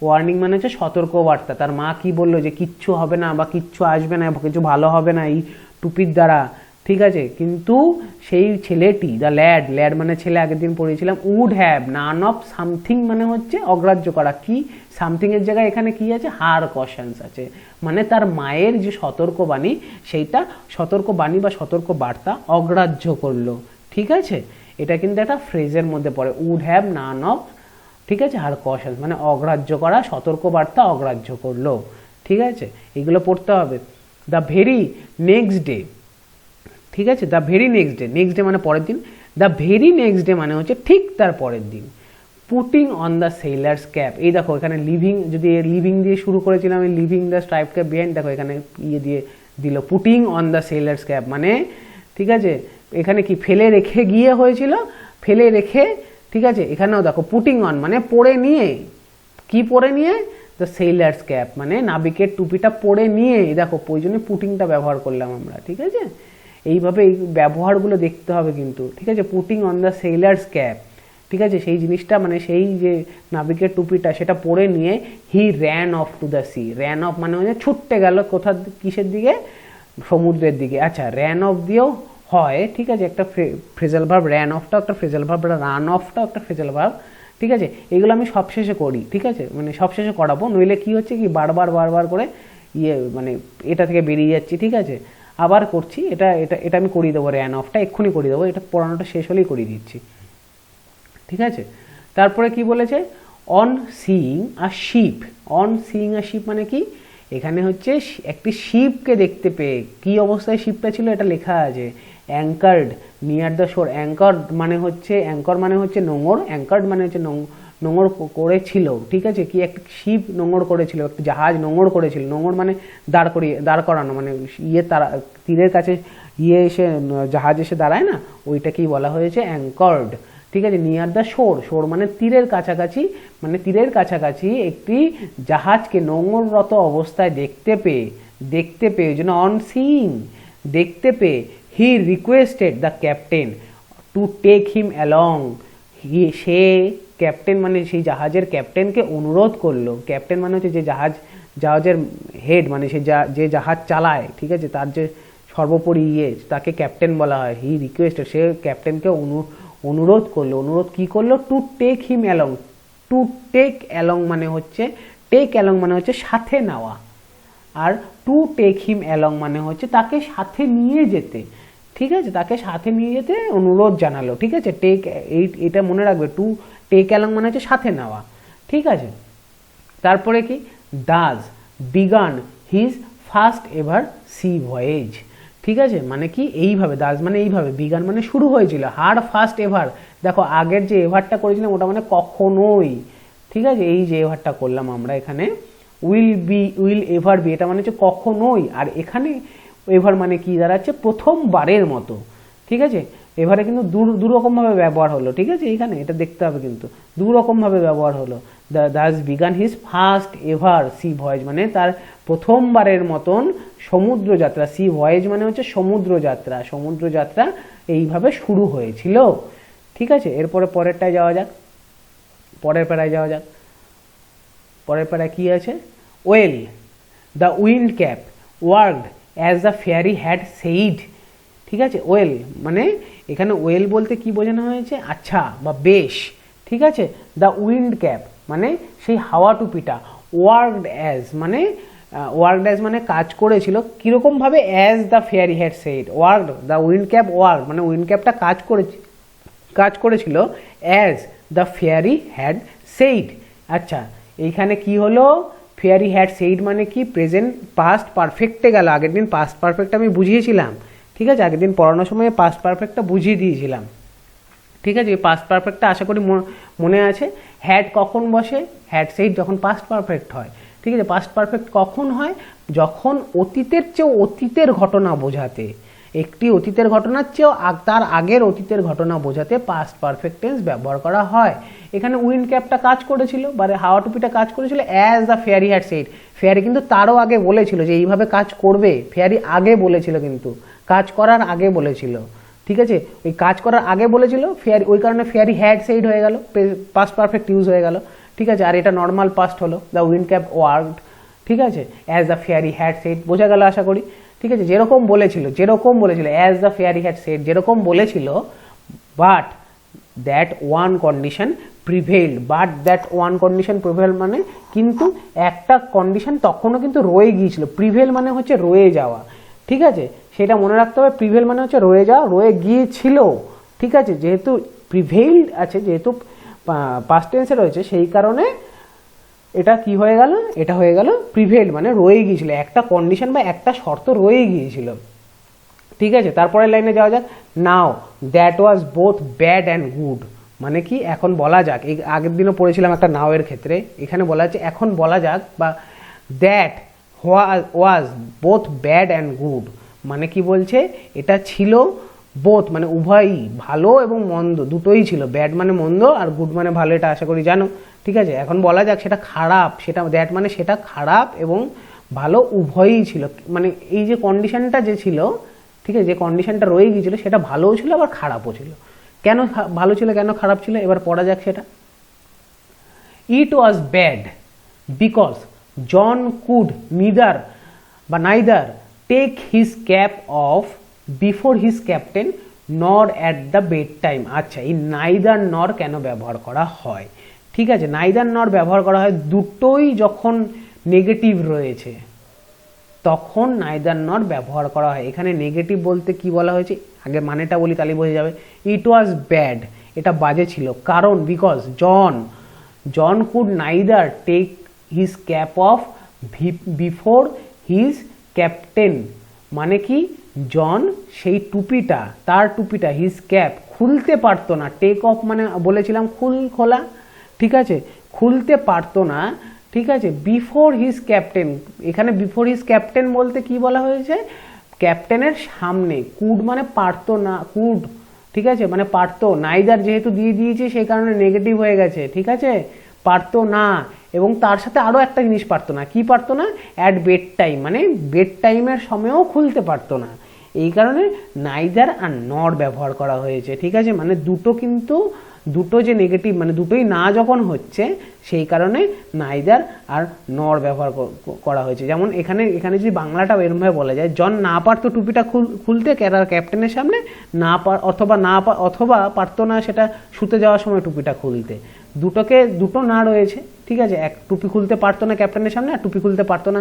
ওয়ার্নিং মানে হচ্ছে সতর্কবার্তা, তার মা কি বললো যে কিচ্ছু হবে না বা কিচ্ছু আসবে না, কিছু ভালো হবে না এই টুপির দ্বারা, ঠিক আছে। কিন্তু সেই ছেলেটি, দ্য ল্যাড, ল্যাড মানে ছেলে, আগের দিন পড়েছিলাম, would have none of something মানে হচ্ছে অগ্রাহ্য করা, কি সামথিং এর জায়গায় এখানে কি আছে, হার কশনস আছে, মানে তার মায়ের যে সতর্কবাণী সেইটা সতর্কবাণী বা সতর্ক বার্তা অগ্রাহ্য করলো, ঠিক আছে। এটা কিন্তু একটা ফ্রেজের মধ্যে পড়ে, উড হ্যাভ নান অফ, ঠিক আছে, হার কশনস মানে অগ্রাহ্য করা, সতর্ক বার্তা অগ্রাহ্য করলো, ঠিক আছে, এগুলো পড়তে হবে। দ্য ভেরি নেক্সট ডে, ঠিক আছে, the very next day, next day মানে পরের দিন, দ্য ভেরি নেক্সট ডে মানে হচ্ছে ঠিক তার পরের দিন, putting on the sailor's cap, এই দেখো এখানে লিভিং, যদি লিভিং দিয়ে শুরু করেছিলাম, এই leaving the stripe cap behind, দেখো এখানে ইয়ে দিয়ে দিল putting on the sailor's cap মানে, ঠিক আছে, এখানে কি ফেলে রেখে গিয়ে হয়েছিল, ফেলে রেখে, ঠিক আছে, এখানেও দেখো পুটিং অন মানে পরে নিয়ে, কি পরে নিয়ে, দ্য সেলার্স ক্যাপ মানে নাবিকের টুপিটা পরে নিয়ে, দেখো ওই জন্য পুটিংটা ব্যবহার করলাম আমরা, ঠিক আছে। এইভাবে এই ব্যবহারগুলো দেখতে হবে কিন্তু, ঠিক আছে, putting on the sailor's cap, ঠিক আছে, সেই জিনিসটা মানে সেই যে নাবিকের টুপিটা সেটা পরে নিয়ে he ran of to the sea. Ran of মানে হচ্ছে ছুটতে গেল কোথার কিসের দিকে, সমুদ্রের দিকে। আচ্ছা, র্যান অফ দিয়েও হয়, ঠিক আছে, একটা ফ্রেজাল ভার্ব, র্যান অফটাও একটা ফ্রেজাল ভার্ব, রান অফটাও একটা ফ্রেজাল ভার্ব, ঠিক আছে। এগুলো আমি সবশেষে করি, ঠিক আছে, মানে সবশেষে করাবো, নইলে কি হচ্ছে কি বারবার বারবার করে মানে এটা থেকে বেরিয়ে যাচ্ছি, ঠিক আছে। আবার করছি, এটা এটা এটা আমি করিয়ে দেবো, র্যান অফটা এক্ষুনি করিয়ে দেবো, এটা পড়ানোটা শেষ হলেই করিয়ে দিচ্ছি, ঠিক আছে। তারপরে কি বলেছে, on seeing a ship. On seeing a ship মানে কি, এখানে হচ্ছে একটি শিপকে দেখতে পেয়ে, কি অবস্থায় শিপটা ছিল এটা লেখা আছে, অ্যাঙ্কার্ড নিয়ার দ্য শোর। অ্যাঙ্কার্ড মানে হচ্ছে, অ্যাঙ্কর মানে হচ্ছে নোঙর, অ্যাঙ্কার্ড মানে হচ্ছে নোঙর করেছিল, ঠিক আছে। কি একটা শিপ নোঙর করেছিল, একটা জাহাজ নোঙর করেছিল। নোঙর মানে দাঁড় করানো, মানে তারা তীরের কাছে এসে জাহাজ এসে দাঁড়ায় না, ওইটাকেই বলা হয়েছে অ্যাঙ্কার্ড, ঠিক আছে। নিয়ার দ্য শোর, শোর মানে তীরের কাছাকাছি, মানে তীরের কাছাকাছি একটি জাহাজকে নোঙররত অবস্থায় দেখতে পেয়ে যেন অন সিইং, দেখতে পেয়ে he requested the captain to take him along. সে ক্যাপ্টেন মানে সেই জাহাজের ক্যাপ্টেনকে অনুরোধ করলো। ক্যাপ্টেন মানে হচ্ছে যে জাহাজের হেড, মানে সে যে জাহাজ চালায়, ঠিক আছে, তার যে সর্বোপরি তাকে ক্যাপ্টেন বলা হয়। হি রিকোয়েস্টেড, সে ক্যাপ্টেনকে অনুরোধ করলো। অনুরোধ কি করলো, to take him along. To take along মানে হচ্ছে, টেক অ্যালং মানে হচ্ছে সাথে নেওয়া, আর টু টেক হিম অ্যালং মানে হচ্ছে তাকে সাথে নিয়ে যেতে, ঠিক আছে, তাকে সাথে নিয়ে যেতে অনুরোধ জানালো, ঠিক আছে। এটা মনে রাখবে, টু টেক অ্যালং মানে হচ্ছে সাথে নেওয়া, ঠিক আছে। তারপরে কি, Das began his first ever C voice, ঠিক আছে, মানে কি এইভাবে, দাস মানে এইভাবে, বিগান মানে শুরু হয়েছিল, হার ফার্স্ট এভার, দেখো আগের যে এভারটা করেছিলাম ওটা মানে কখনোই, ঠিক আছে, এই যে এভারটা করলাম আমরা এখানে, উইল এভার বি, এটা মানে হচ্ছে কখনোই, আর এখানে এভার মানে কি দাঁড়াচ্ছে, প্রথমবারের মতো, ঠিক আছে। এভারে কিন্তু দুরকমভাবে ব্যবহার হলো, ঠিক আছে, এইখানে এটা দেখতে হবে, কিন্তু দুরকমভাবে ব্যবহার হলো। Das began his first ever C voice, মানে তার প্রথমবারের মতন সমুদ্রযাত্রা, সি ভয়েজ মানে হচ্ছে সমুদ্রযাত্রা এইভাবে শুরু হয়েছিল, ঠিক আছে। এরপরে পরেরটায় যাওয়া যাক, পরের প্যারায় যাওয়া যাক। পরের প্যারায় কি আছে, well the wind cap worked as the fairy had said, ঠিক আছে। ওয়েল মানে এখানে ওয়েল বলতে কি বোঝানো হয়েছে, আচ্ছা বা বেশ, ঠিক আছে। দ্য উইন্ড ক্যাপ মানে সেই হাওয়া টুপিটা, ওয়ার্কড অ্যাজ মানে কাজ করেছিল, কীরকমভাবে, as the fairy had said, worked the wind cap, work মানে উইন্ড ক্যাপটা কাজ করেছিল, as the fairy had said. আচ্ছা, এইখানে কি হলো, ফেয়ারি হ্যাড সেইড মানে কি, প্রেজেন্ট পাস্ট পারফেক্টে গেল। আগের দিন পাস্ট পারফেক্ট আমি বুঝিয়েছিলাম, ঠিক আছে, আগের দিন পড়ানোর সময় পাস্ট পারফেক্টটা বুঝিয়ে দিয়েছিলাম, ঠিক আছে। এই পাস্ট পারফেক্টটা আশা করি মনে আছে। হ্যাড কখন বসে, হ্যাড সেইড যখন পাস্ট পারফেক্ট হয়, ঠিক আছে। পাস্ট পারফেক্ট কখন হয়, যখন অতীতের চেয়েও অতীতের ঘটনা বোঝাতে, একটি অতীতের ঘটনার চেয়েও তার আগের অতীতের ঘটনা বোঝাতে পাস্ট পারফেক্ট টেন্স ব্যবহার করা হয়। এখানে উইন্ড ক্যাপটা কাজ করেছিল, বা হাওয়া টুপিটা কাজ করেছিল, as the fairy had said. Fairy কিন্তু তারও আগে বলেছিল যে এইভাবে কাজ করবে, ফেয়ারি আগে বলেছিল, কিন্তু কাজ করার আগে বলেছিল, ঠিক আছে। ওই কাজ করার আগে বলেছিল ফেয়ারি, ওই কারণে ফেয়ারি হ্যাড সেইড হয়ে গেল, পাস্ট পারফেক্ট ইউজ হয়ে গেল, ঠিক আছে। আর এটা নর্মাল পাস্ট হলো, দ্য উইন্ড ক্যাপ ওয়ার্কড, ঠিক আছে, as the fairy had said, বোঝা গেল আশা করি, ঠিক আছে। যেরকম বলেছিল as the fairy had said, যেরকম বলেছিল, বাট দ্যাট ওয়ান কন্ডিশন প্রিভেইলড, মানে কিন্তু একটা কন্ডিশন তখনও কিন্তু রয়ে গিয়েছিল। প্রিভেল মানে হচ্ছে রয়ে যাওয়া, ঠিক আছে, সেটা মনে রাখতে হবে। প্রিভেল মানে হচ্ছে রয়ে যাওয়া, রয়ে গিয়েছিল, ঠিক আছে। যেহেতু প্রিভেইলড আছে, যেহেতু পাস্ট টেন্সে রয়েছে, সেই কারণে এটা কি হয়ে গেল, এটা হয়ে গেল প্রিভেইলড, মানে রয়ে গিয়েছিল, একটা কন্ডিশন বা একটা শর্ত রয়ে গিয়েছিল, ঠিক আছে। তারপরের লাইনে যাওয়া যাক, now that was both bad and good, মানে কি এখন বলা যাক, এই আগের দিনও পড়েছিলাম একটা নাও এর ক্ষেত্রে, এখানে বলা আছে এখন বলা যাক, বা that was both bad and good, মানে কি বলছে, এটা ছিল বোথ মানে উভয়ই, ভালো এবং মন্দ দুটোই ছিল, ব্যাড মানে মন্দ আর গুড মানে ভালো, এটা আশা করি জানো, ঠিক আছে। এখন বলা যাক সেটা খারাপ, সেটা দ্যাট মানে সেটা খারাপ এবং ভালো উভয়ই ছিল, মানে এই যে কন্ডিশনটা যে ছিল, ঠিক আছে, যে কন্ডিশনটা রয়ে গিয়েছিল সেটা ভালোও ছিল আবার খারাপও ছিল, কেন ভালো ছিল কেন খারাপ ছিল এবার পড়া যাক সেটা। It was bad because John could neither take his cap off before his captain nor at the bed time। আচ্ছা, এই নাইদার নর কেন ব্যবহার করা হয়? ঠিক আছে, নাইদার নর ব্যবহার করা হয় দুটোই যখন নেগেটিভ রয়েছে তখন নাইদার নর ব্যবহার করা হয়। এখানে নেগেটিভ বলতে কি বলা হয়েছে আগে মানেটা বলি তাহলে বোঝা যাবে। ইট ওয়াজ ব্যাড, এটা বাজে ছিল, কারণ because John could neither take his cap off before his captain, মানে কি জন সেই টুপিটা, তার টুপিটা হিজ ক্যাপ খুলতে পারতো না। টেক অফ মানে বলেছিলাম খোলা, ঠিক আছে, খুলতে পারতো না, ঠিক আছে। বিফোর হিজ ক্যাপ্টেন, এখানে বিফোর হিজ ক্যাপ্টেন বলতে কি বলা হয়েছে, ক্যাপ্টেনের সামনে। কুড মানে পারতো না, কুড, ঠিক আছে, মানে পারতো, নাইদার যেহেতু দিয়ে দিয়েছে সেই কারণে নেগেটিভ হয়ে গেছে, ঠিক আছে, পারতো না। এবং তার সাথে আরও একটা জিনিস পারতো না, কি পারতো না, অ্যাট বেড টাইম, মানে বেড টাইমের সময়ও খুলতে পারতো না। এই কারণে নাইদার আর নর ব্যবহার করা হয়েছে, ঠিক আছে। মানে দুটো যে নেগেটিভ, মানে দুটোই না যখন হচ্ছে সেই কারণে নাইদার আর নর ব্যবহার করা হয়েছে। যেমন এখানে যদি বাংলাটা এরমভাবে বলা যায়, জন না পারতো টুপিটা খুলতে ক্যাপ্টেনের সামনে, অথবা পারতো না সেটা শুতে যাওয়ার সময় টুপিটা খুলতে। দুটো না রয়েছে, ঠিক আছে, এক টুপি খুলতে পারতো না ক্যাপ্টেনের সামনে, আর টুপি খুলতে পারতো না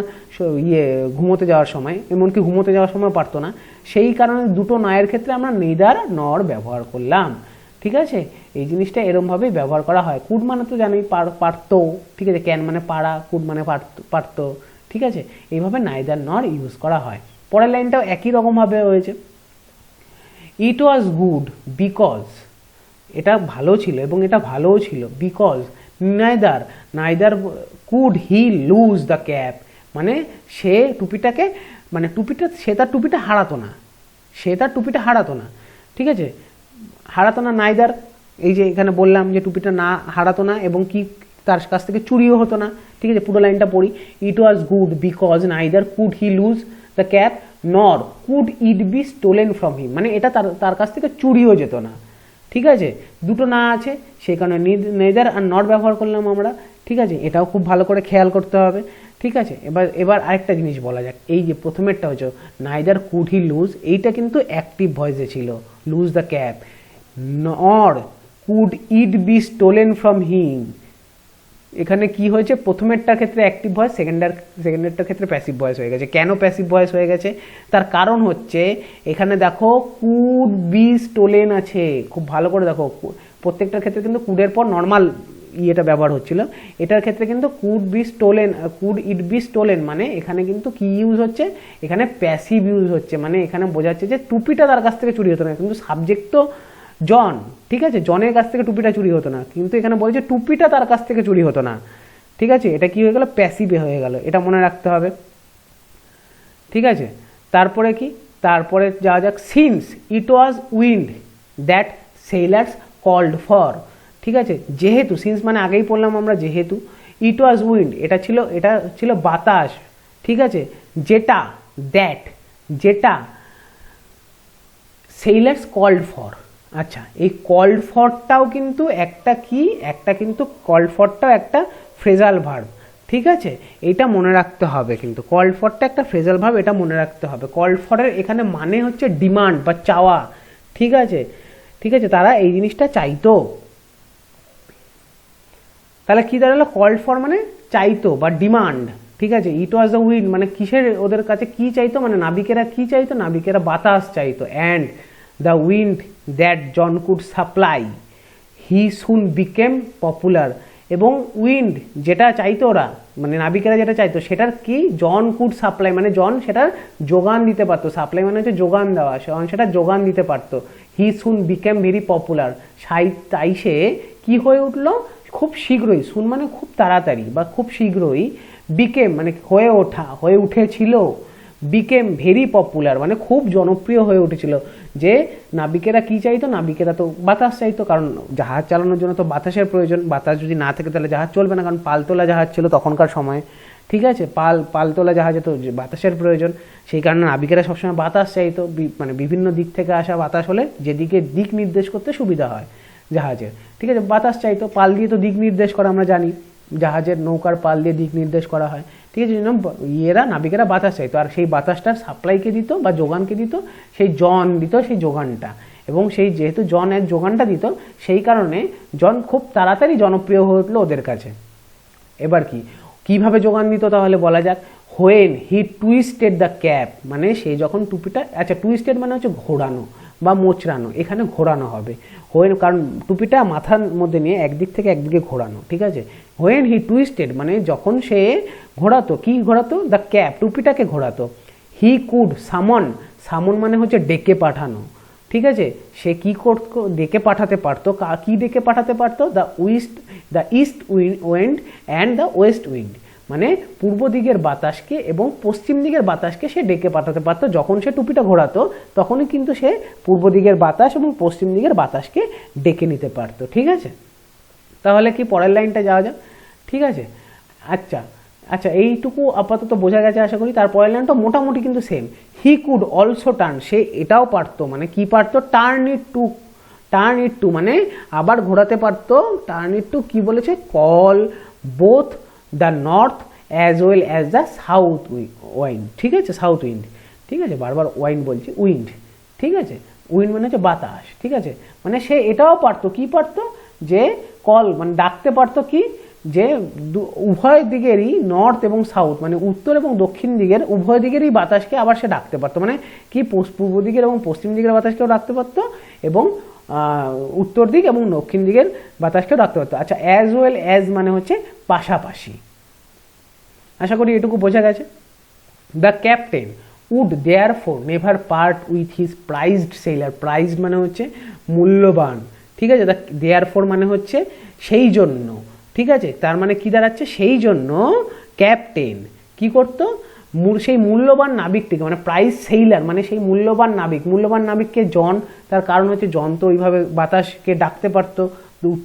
ঘুমোতে যাওয়ার সময়, এমনকি ঘুমোতে যাওয়ার সময় পারতো না। সেই কারণে দুটো নায়ের ক্ষেত্রে আমরা নেইদার নর ব্যবহার করলাম, ঠিক আছে। এই জিনিসটা এরমভাবেই ব্যবহার করা হয়। কুড মানে তো জানি পারতো, ঠিক আছে, ক্যান মানে পারা, কুড মানে পারতো, ঠিক আছে। এইভাবে নাইদার নর ইউজ করা হয়। পরের লাইনটাও একই রকমভাবে হয়েছে। ইট ওয়াজ গুড বিকজ, এটা ভালো ছিল এবং এটা ভালোও ছিল, because neither could he lose the cap, মানে সে তার টুপিটা হারাতো না, ঠিক আছে, হারাতো না নাইদার, এই যে এখানে বললাম যে টুপিটা না হারাতো না এবং কি তার কাছ থেকে চুরিও হতো না, ঠিক আছে। পুরো লাইনটা পড়ি। It was good because neither could he lose the cap nor could it be stolen from him, মানে এটা তার কাছ থেকে চুরিও যেত না, ঠিক আছে। দুটো না আছে সেই কারণে নেইদার আর নট ব্যবহার করলাম আমরা, ঠিক আছে। এটাও খুব ভালো করে খেয়াল করতে হবে, ঠিক আছে। এবার আরেকটা জিনিস বলা যাক। এই যে প্রথমেরটা হচ্ছে নাইদার কুড হি লুজ, এইটা কিন্তু অ্যাক্টিভ ভয়েসে ছিল, loose the cap, nor could it be stolen from হিম। এখানে কি হয়েছে, প্রথমেরটার ক্ষেত্রে অ্যাক্টিভ ভয়েস, সেকেন্ডেরটার ক্ষেত্রে প্যাসিভ ভয়েস হয়ে গেছে। কেন প্যাসিভ ভয়েস হয়ে গেছে, তার কারণ হচ্ছে এখানে দেখো কুড বি স্টোলেন আছে, খুব ভালো করে দেখো, প্রত্যেকটার ক্ষেত্রে কিন্তু কুডের পর নর্মাল ইয়েটা ব্যবহার হচ্ছিল, এটার ক্ষেত্রে কিন্তু কুড ইট বি স্টোলেন, মানে এখানে কিন্তু কি ইউজ হচ্ছে, এখানে প্যাসিভ ইউজ হচ্ছে, মানে এখানে বোঝাচ্ছে যে টুপিটা তার কাছ থেকে চুরি হতো না, কিন্তু সাবজেক্ট তো জন, ঠিক আছে, জনের কাছ থেকে টুপিটা চুরি হতো না, কিন্তু এখানে বলছে টুপিটা তার কাছ থেকে চুরি হতো না, ঠিক আছে। এটা কি হয়ে গেল, প্যাসিভে হয়ে গেল, এটা মনে রাখতে হবে, ঠিক আছে। তারপরে যাওয়া যাক। Since it was wind that sailors called for, ঠিক আছে। যেহেতু, সিন্স মানে আগেই পড়লাম আমরা, যেহেতু, ইট ওয়াজ উইন্ড এটা ছিল বাতাস, ঠিক আছে, যেটা সেলার্স কল্ড ফর। আচ্ছা, এই কল্ড ফরটাও কিন্তু একটা ফ্রেজাল ভার্ব, ঠিক আছে, এটা মনে রাখতে হবে কিন্তু। কল্ড ফরটা একটা ফ্রেজাল ভার্ব, এটা মনে রাখতে হবে। কল্ড ফরের এখানে মানে হচ্ছে ডিমান্ড বা চাওয়া, ঠিক আছে, তারা এই জিনিসটা চাইতো। তাহলে কি দাঁড়ালো, কল্ড ফর মানে চাইতো বা ডিমান্ড, ঠিক আছে। ইট ওয়াজ দ্য উইন্ড মানে কিসের, ওদের কাছে কি চাইতো, মানে নাবিকেরা কি চাইতো, নাবিকেরা বাতাস চাইতো। And the wind that John could supply he soon became popular, এবং উইন্ড যেটা চাইতো ওরা, মানে নাবিকেরা যেটা চাইতো সেটার কি, জন কুড সাপ্লাই মানে জন সেটার যোগান দিতে পারতো, সাপ্লাই মানে হচ্ছে যোগান দেওয়া, সেটা যোগান দিতে পারতো। হি সুন বিকেম ভেরি পপুলার, তাই সে কি হয়ে উঠলো, খুব শীঘ্রই, সুন মানে খুব তাড়াতাড়ি বা খুব শীঘ্রই, বিকেম মানে হয়ে উঠেছিল, বিকেম ভেরি পপুলার, মানে খুব জনপ্রিয় হয়ে উঠেছিল। যে নাবিকেরা কি চাইতো, নাবিকেরা তো বাতাস চাইতো, কারণ জাহাজ চালানোর জন্য তো বাতাসের প্রয়োজন, বাতাস যদি না থাকে তাহলে জাহাজ চলবে না, কারণ পালতোলা জাহাজ ছিল তখনকার সময়ে, ঠিক আছে, পালতোলা জাহাজে তো বাতাসের প্রয়োজন, সেই কারণে নাবিকেরা সবসময় বাতাস চাইতো, মানে বিভিন্ন দিক থেকে আসা বাতাস হলে যেদিকে দিক নির্দেশ করতে সুবিধা হয় জাহাজের, ঠিক আছে, বাতাস চাইতো। পাল দিয়ে তো দিক নির্দেশ করা আমরা জানি, জাহাজের নৌকার পাল দিয়ে দিক নির্দেশ করা হয়, ঠিক আছে, নাবিকেরা বাতাস চাইতো, আর সেই বাতাসটার সাপ্লাইকে দিত বা যোগানকে দিত সেই জন দিত সেই যোগানটা, এবং সেই যেহেতু জন এক যোগানটা দিত, সেই কারণে জন খুব তাড়াতাড়ি জনপ্রিয় হয়ে উঠলো ওদের কাছে। এবার কিভাবে যোগান দিত তাহলে বলা যাক। When he twisted the cap, মানে সেই যখন টুপিটা, আচ্ছা টুইস্টেড মানে হচ্ছে ঘোরানো বা মোচড়ানো, এখানে ঘোরানো হবে হোয়েন, কারণ টুপিটা মাথার মধ্যে নিয়ে একদিক থেকে একদিকে ঘোরানো, ঠিক আছে। হোয়েন হি টুইস্টেড মানে যখন সে ঘোরাতো, কি ঘোরাতো, দ্য ক্যাপ টুপিটাকে ঘোরাতো। হি কুড সামন, সামন মানে হচ্ছে ডেকে পাঠানো, ঠিক আছে, সে কি করতো, ডেকে পাঠাতে পারতো, কি ডেকে পাঠাতে পারতো, the east wind and the West wind, মানে পূর্ব দিকের বাতাসকে এবং পশ্চিম দিকের বাতাসকে সে ডেকে পাঠাতে পারতো। যখন সে টুপিটা ঘোরাতো তখনই কিন্তু সে পূর্ব দিকের বাতাস এবং পশ্চিম দিকের বাতাসকে ডেকে নিতে পারতো, ঠিক আছে। তাহলে কি পরের লাইনটা যাওয়া যাক, ঠিক আছে। আচ্ছা আচ্ছা এইটুকু আপাতত বোঝা গেছে আশা করি। তারপরের লাইনটা মোটামুটি কিন্তু same. He could also turn, সে এটাও পারতো, মানে কি পারতো, টার্ন ইট টু মানে আবার ঘোরাতে পারতো। টার্ন ইট টু কি বলেছে, call both the north as well as the south wind, ঠিক আছে, সাউথ উইন্ড, ঠিক আছে, বারবার ওয়াইন্ড বলছি, উইন্ড, ঠিক আছে, উইন্ড মানে হচ্ছে বাতাস, ঠিক আছে, মানে সে এটাও পারতো, কি পারতো, যে কল মানে ডাকতে পারতো, কি যে উভয় দিকেরই নর্থ এবং সাউথ মানে উত্তর এবং দক্ষিণ দিকের উভয় দিকেরই বাতাসকে আবার সে ডাকতে পারতো, মানে কি পূর্ব দিকের এবং পশ্চিম দিকের বাতাসকেও ডাকতে পারতো এবং উত্তর দিক এবং দক্ষিণ দিকের বাতাসকেও ডাকতে পারতো। আচ্ছা, অ্যাজ ওয়েল অ্যাজ মানে হচ্ছে পাশাপাশি। আশা করি এটুকু বোঝা গেছে। The captain would therefore never part with his prized sailor, prized মানে হচ্ছে মূল্যবান, ঠিক আছে, দ্য দেয়ারফোর মানে হচ্ছে সেই জন্য, ঠিক আছে, তার মানে কি দাঁড়াচ্ছে, সেই জন্য ক্যাপ্টেন কি করতো, সেই মূল্যবান নাবিকটিকে, মানে প্রাইজ সেইলার মানে সেই মূল্যবান নাবিককে জন, তার কারণ হচ্ছে জন তো ওইভাবে বাতাসকে ডাকতে পারতো,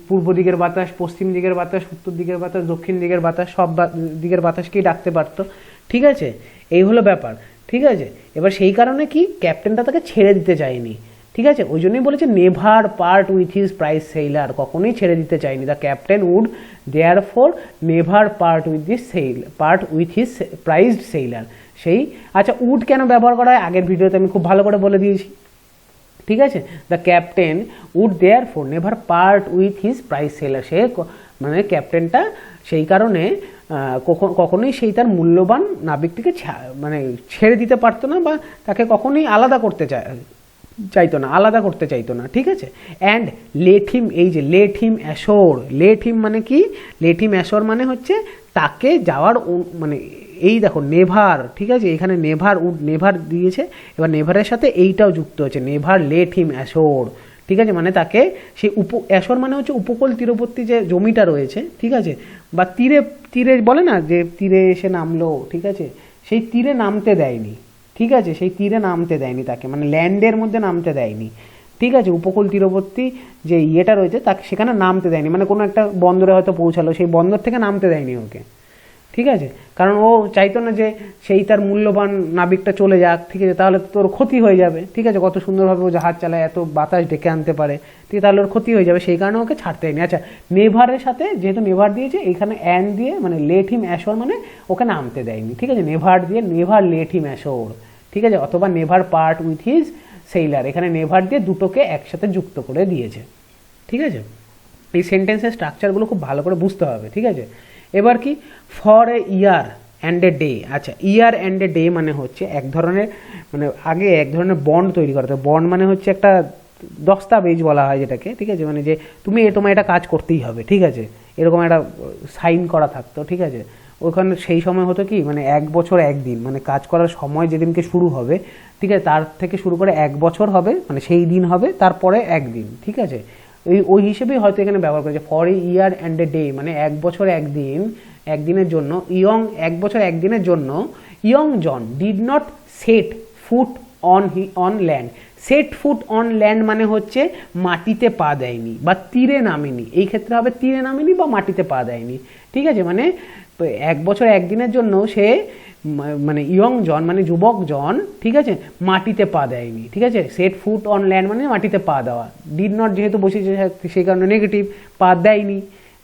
পূর্ব দিকের বাতাস, পশ্চিম দিকের বাতাস, উত্তর দিকের বাতাস, দক্ষিণ দিকের বাতাস, সব দিকের বাতাসকেই ডাকতে পারতো, ঠিক আছে, এই হলো ব্যাপার, ঠিক আছে। এবার সেই কারণে কি ক্যাপ্টেনটা তাকে ছেড়ে দিতে চায়নি, ঠিক আছে, ওই জন্যই বলেছে never part with his prize sailor, কখনোই ছেড়ে দিতে চায়নি। The captain would therefore never part with his prized sailor, সেই, আচ্ছা উড কেন ব্যবহার করা হয় আগের ভিডিওতে আমি খুব ভালো করে বলে দিয়েছি, ঠিক আছে। The captain would therefore never part with his prize sailor, সে মানে ক্যাপ্টেনটা সেই কারণে কখনোই সেই তার মূল্যবান নাবিকটিকে মানে ছেড়ে দিতে পারতো না, বা তাকে কখনোই আলাদা করতে চাইতো না, ঠিক আছে। অ্যান্ড লেট হিম, এই যে let him assure, let him মানে কি, লেট হিম অ্যাশোর মানে হচ্ছে তাকে যাওয়ার, মানে এই দেখো নেভার, ঠিক আছে, এখানে নেভার দিয়েছে, এবার নেভারের সাথে এইটাও যুক্ত হচ্ছে, নেভার লেট হিম অ্যাশোর, ঠিক আছে, মানে তাকে সেই অ্যাশোর মানে হচ্ছে উপকূল তীরবর্তী যে জমিটা রয়েছে, ঠিক আছে, বা তীরে বলে না যে তীরে এসে নামলো, ঠিক আছে, সেই তীরে নামতে দেয়নি, ঠিক আছে, সেই তীরে নামতে দেয়নি তাকে, মানে ল্যান্ডের মধ্যে নামতে দেয়নি, ঠিক আছে, উপকূল তীরবর্তী যে ইয়েটা রয়েছে তাকে সেখানে নামতে দেয়নি, মানে কোনো একটা বন্দরে হয়তো পৌঁছালো, সেই বন্দর থেকে নামতে দেয়নি ওকে, ঠিক আছে, কারণ ও চাইতো না যে সেই তার মূল্যবান নাবিকটা চলে যাক, ঠিক আছে, তাহলে তোর ক্ষতি হয়ে যাবে, ঠিক আছে, কত সুন্দরভাবে ও জাহাজ চালায়, এত বাতাস ডেকে আনতে পারে, ঠিক আছে, তাহলে ওর ক্ষতি হয়ে যাবে, সেই কারণে ওকে ছাড়তে হয়নি। আচ্ছা, নেভারের সাথে যেহেতু নেভার দিয়েছে, এখানে অ্যান্ড দিয়ে মানে লেট হিম অ্যাশোর মানে ওকে নামতে দেয়নি, ঠিক আছে, নেভার দিয়ে নেভার লেট হিম অ্যাশোর, ঠিক আছে, অথবা never part with his sailor, এখানে নেভার দিয়ে দুটোকে একসাথে যুক্ত করে দিয়েছে, ঠিক আছে। এই সেন্টেন্সের স্ট্রাকচারগুলো খুব ভালো করে বুঝতে হবে, ঠিক আছে। এবার কি, for a year and a day, আচ্ছা ইয়ার অ্যান্ড এ ডে মানে হচ্ছে এক ধরনের, মানে আগে এক ধরনের বন্ড তৈরি করা হতো, বন্ড মানে হচ্ছে একটা দস্তাবেজ বলা হয় যেটাকে, ঠিক আছে, মানে যে তোমার এটা কাজ করতেই হবে, ঠিক আছে, এরকম একটা সাইন করা থাকতো, ঠিক আছে। ওখানে সেই সময় হতো কি, মানে 1 বছর 1 দিন, মানে কাজ করার সময় যেদিনকে শুরু হবে, ঠিক আছে, তার থেকে শুরু করে 1 বছর হবে, মানে সেই দিন হবে, তারপরে 1 দিন, ঠিক আছে, ওই হিসেবেই হয়তো এখানে ব্যবহার করেছে। For a year and a day মানে 1 বছর 1 দিন, একদিনের জন্য, 1 বছর 1 দিনের জন্য, young John did not set foot on land. Set foot on land মানে হচ্ছে মাটিতে পা দেয়নি বা তীরে নামেনি, এই ক্ষেত্রে হবে তীরে নামেনি বা মাটিতে পা দেয়নি, ঠিক আছে। মানে 1 বছর 1 দিনের জন্য সে মানে ইয়ং জন মানে যুবক জন, ঠিক আছে, মাটিতে পা দেয়নি, ঠিক আছে। সেট ফুট অন ল্যান্ড মানে মাটিতে পা দেওয়া, ডিড নট যেহেতু বসেছে সেই কারণে নেগেটিভ, পা দেয়নি,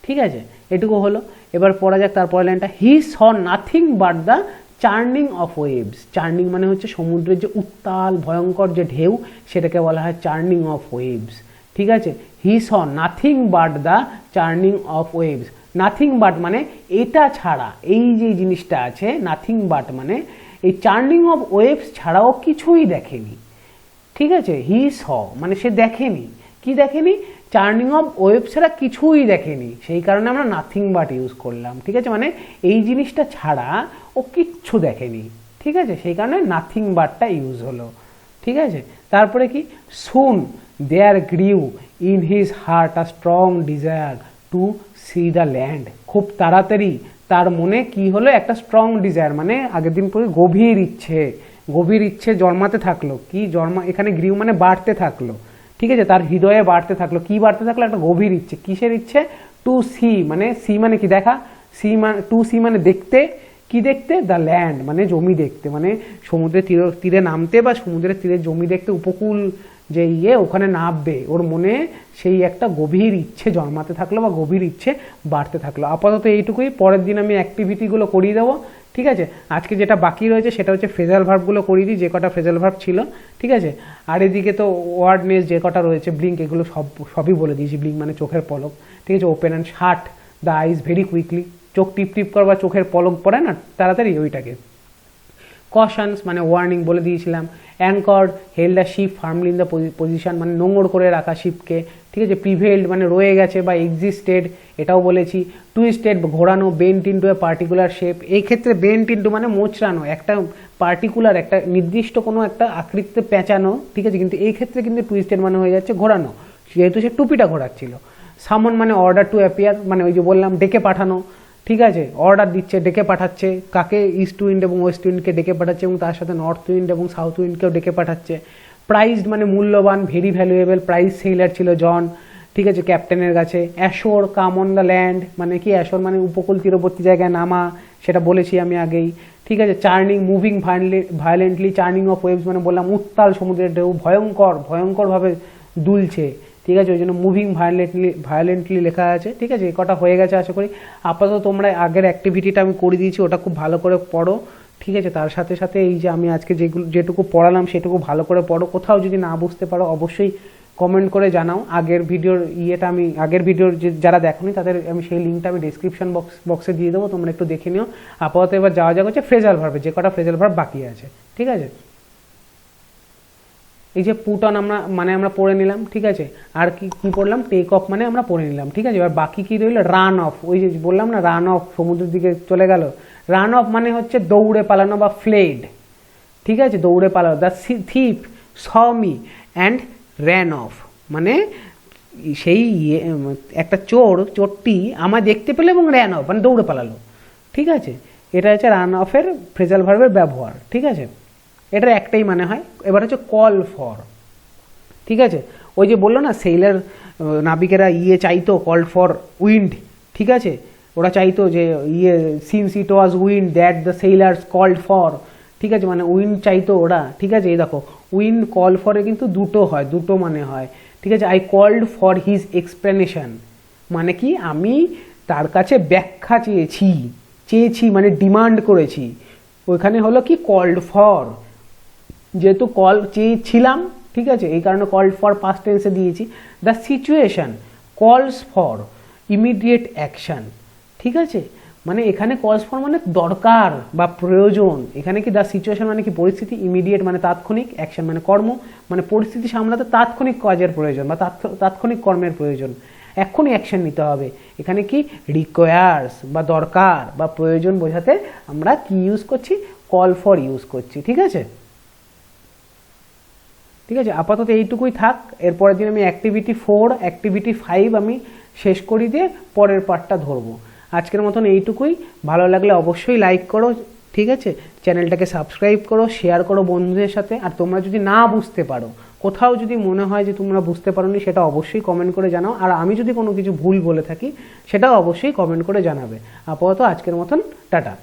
ঠিক আছে। এটুকু হলো। এবার পড়া যাক তারপরে লাইনটা, he saw nothing but the churning of waves. Churning মানে হচ্ছে সমুদ্রের যে উত্তাল ভয়ঙ্কর যে ঢেউ, সেটাকে বলা হয় চার্নিং অফ ওয়েভস, ঠিক আছে। He saw nothing but the churning of waves. Nothing but মানে এটা ছাড়া, এই যে জিনিসটা আছে নাথিং বাট মানে এই চার্নিং অফ ওয়েভস ছাড়াও কিছুই দেখেনি, ঠিক আছে। হি স মানে সে দেখেনি, কি দেখেনি, চার্নিং অফ ওয়েভ ছাড়া কিছুই দেখেনি, সেই কারণে আমরা নাথিং বাট ইউজ করলাম, ঠিক আছে। মানে এই জিনিসটা ছাড়া ও কিচ্ছু দেখেনি, ঠিক আছে, সেই কারণে নাথিং বাটটা ইউজ হলো, ঠিক আছে। তারপরে কি, soon there grew in his heart a strong desire to see the land. খুব তাড়াতাড়ি তার মনে কি হলো, একটা স্ট্রং ডিজায়ার মানে আগের দিন পরে গভীর ইচ্ছে জন্মাতে থাকলো। কি এখানে গ্রিউ মানে বাড়তে থাকলো, ঠিক আছে, তার হৃদয়ে বাড়তে থাকলো। কি বাড়তে থাকলো, একটা গভীর ইচ্ছে। কিসের ইচ্ছে, টু সি মানে কি দেখা, টু সি মানে দেখতে, কি দেখতে, দ্য ল্যান্ড মানে জমি দেখতে, মানে সমুদ্রের তীরে নামতে বা সমুদ্রের তীরে জমি দেখতে, উপকূল যে ওখানে নামবে, ওর মনে সেই একটা গভীর ইচ্ছে জন্মাতে থাকলো বা গভীর ইচ্ছে বাড়তে থাকলো। আপাতত এইটুকুই, পরের দিন আমি অ্যাক্টিভিটিগুলো করিয়ে দেবো, ঠিক আছে। আজকে যেটা বাকি রয়েছে সেটা হচ্ছে ফ্রেজাল ভার্বগুলো করিয়ে দিই, যে কটা ফ্রেজাল ভার্ব ছিল, ঠিক আছে। আর এদিকে তো ওয়ার্ডনেস যে কটা রয়েছে, ব্লিঙ্ক, এগুলো সবই বলে দিয়েছি। ব্লিঙ্ক মানে চোখের পলক, ঠিক আছে। Open and shut the eyes very quickly, চোখ টিপ কর বা চোখের পলক পড়ে না তাড়াতাড়ি, ওইটাকে। কশনস মানে ওয়ার্নিং বলে দিয়েছিলাম। Anchored held the ship firmly in the position মানে নোঙর করে রাখা শিপকে, ঠিক আছে। প্রিভেইলড মানে রয়ে গেছে বা এক্সিস্টেড, এটাও বলেছি। টুইস্টেড ঘোরানো, bent into a particular shape, এই ক্ষেত্রে বেন্ট ইনটু মানে মোচড়ানো, একটা পার্টিকুলার একটা নির্দিষ্ট কোনো একটা আকৃতিতে পেঁচানো, ঠিক আছে। কিন্তু এই ক্ষেত্রে কিন্তু টুইস্টেড মানে হয়ে যাচ্ছে ঘোরানো, যেহেতু সে টুপিটা ঘোরাচ্ছিল। সামন মানে অর্ডার টু অ্যাপিয়ার মানে ওই যে বললাম ডেকে পাঠানো, ঠিক আছে, অর্ডার দিচ্ছে, ডেকে পাঠাচ্ছে। কাকে, ইস্ট উইন্ড এবং ওয়েস্ট উইন্ডকে ডেকে পাঠাচ্ছে এবং তার সাথে নর্থ উইন্ড এবং সাউথ উইন্ডকেও ডেকে পাঠাচ্ছে। প্রাইজড মানে মূল্যবান, ভেরি ভ্যালুয়েবল, প্রাইজ সেলার ছিল জন, ঠিক আছে, ক্যাপ্টেনের কাছে। Ashore come on the land মানে কি, অ্যাশোর মানে উপকূল তীরবর্তী জায়গায় নামা, সেটা বলেছি আমি আগেই, ঠিক আছে। Churning moving violently, churning of waves মানে বললাম উত্তাল সমুদ্রের ঢেউ ভয়ঙ্করভাবে দুলছে, ঠিক আছে, ওই জন্য মুভিং ভায়োলেন্টলি লেখা আছে, ঠিক আছে। এই কটা হয়ে গেছে আশা করি। আপাতত তোমরা আগের অ্যাক্টিভিটিটা আমি করে দিয়েছি, ওটা খুব ভালো করে পড়ো, ঠিক আছে। তার সাথে সাথে এই যে আমি আজকে যেটুকু পড়ালাম সেটুকু ভালো করে পড়ো। কোথাও যদি না বুঝতে পারো অবশ্যই কমেন্ট করে জানাও। আগের ভিডিওর যারা দেখোনি তাদের আমি সেই লিঙ্কটা আমি ডিসক্রিপশন বক্সে দিয়ে দেবো, তোমরা একটু দেখে নিও। আপাতত এবার যাওয়া যাক হচ্ছে ফ্রেজাল ভার্বে, যে কটা ফ্রেজাল ভার্ব বাকি আছে, ঠিক আছে। এই যে পুট অন আমরা পড়ে নিলাম, ঠিক আছে। আর কি পড়লাম, টেক অফ মানে আমরা পড়ে নিলাম, ঠিক আছে। এবার বাকি কি রইল, রান অফ, ওই যে বললাম না রান অফ, সমুদ্রের দিকে চলে গেল। রান অফ মানে হচ্ছে দৌড়ে পালানো বা ফ্লেড, ঠিক আছে, দৌড়ে পালানো। The thief saw me and ran of মানে সেই একটা চোরটি আমায় দেখতে পেলো এবং র্যান অফ মানে দৌড়ে পালালো, ঠিক আছে। এটা হচ্ছে রান অফের ফ্রেজাল ভার্বের ব্যবহার, ঠিক আছে। এটার একটাই মানে হয়। এবার হচ্ছে কল ফর, ঠিক আছে। ওই যে বললো না সেইলার নাবিকেরা চাইতো, কল ফর উইন্ড, ঠিক আছে, ওরা চাইতো যে since it was wind that the sailors called for, ঠিক আছে, মানে উইন্ড চাইতো ওরা, ঠিক আছে। এই দেখো উইন্ড কল ফরে কিন্তু দুটো মানে হয়, ঠিক আছে। I called for his explanation মানে কি, আমি তার কাছে ব্যাখ্যা চেয়েছি মানে ডিমান্ড করেছি। ওইখানে হলো কি কল্ড ফর, যেহেতু চেয়েছিলাম, ঠিক আছে, এই কারণে কল্ড ফর পাস্ট টেন্সে দিয়েছি। দ্য সিচুয়েশন কলস ফর ইমিডিয়েট অ্যাকশন, ঠিক আছে, মানে এখানে কলস ফর মানে দরকার বা প্রয়োজন। এখানে কি দ্য সিচুয়েশন মানে কি পরিস্থিতি, ইমিডিয়েট মানে তাৎক্ষণিক, অ্যাকশন মানে কর্ম, মানে পরিস্থিতি সামলাতে তাৎক্ষণিক কাজের প্রয়োজন বা তাৎক্ষণিক কর্মের প্রয়োজন, এক্ষুনি অ্যাকশন নিতে হবে। এখানে কি রিকোয়ার্স বা দরকার বা প্রয়োজন বোঝাতে আমরা কি ইউজ করছি, কল ফর ইউজ করছি, ঠিক আছে। ঠিক আছে, আপাতত এইটুকুই থাক। এরপরের দিন আমি অ্যাক্টিভিটি 4 অ্যাক্টিভিটি 5 আমি শেষ করি দিয়ে পরের পার্টটা ধরবো। আজকের মতন এইটুকুই। ভালো লাগলে অবশ্যই লাইক করো, ঠিক আছে, চ্যানেলটাকে সাবস্ক্রাইব করো, শেয়ার করো বন্ধুদের সাথে। আর তোমরা যদি না বুঝতে পারো, কোথাও যদি মনে হয় যে তোমরা বুঝতে পারোনি, সেটা অবশ্যই কমেন্ট করে জানাও। আর আমি যদি কোনো কিছু ভুল বলে থাকি সেটাও অবশ্যই কমেন্ট করে জানাবে। আপাতত আজকের মতন টাটা।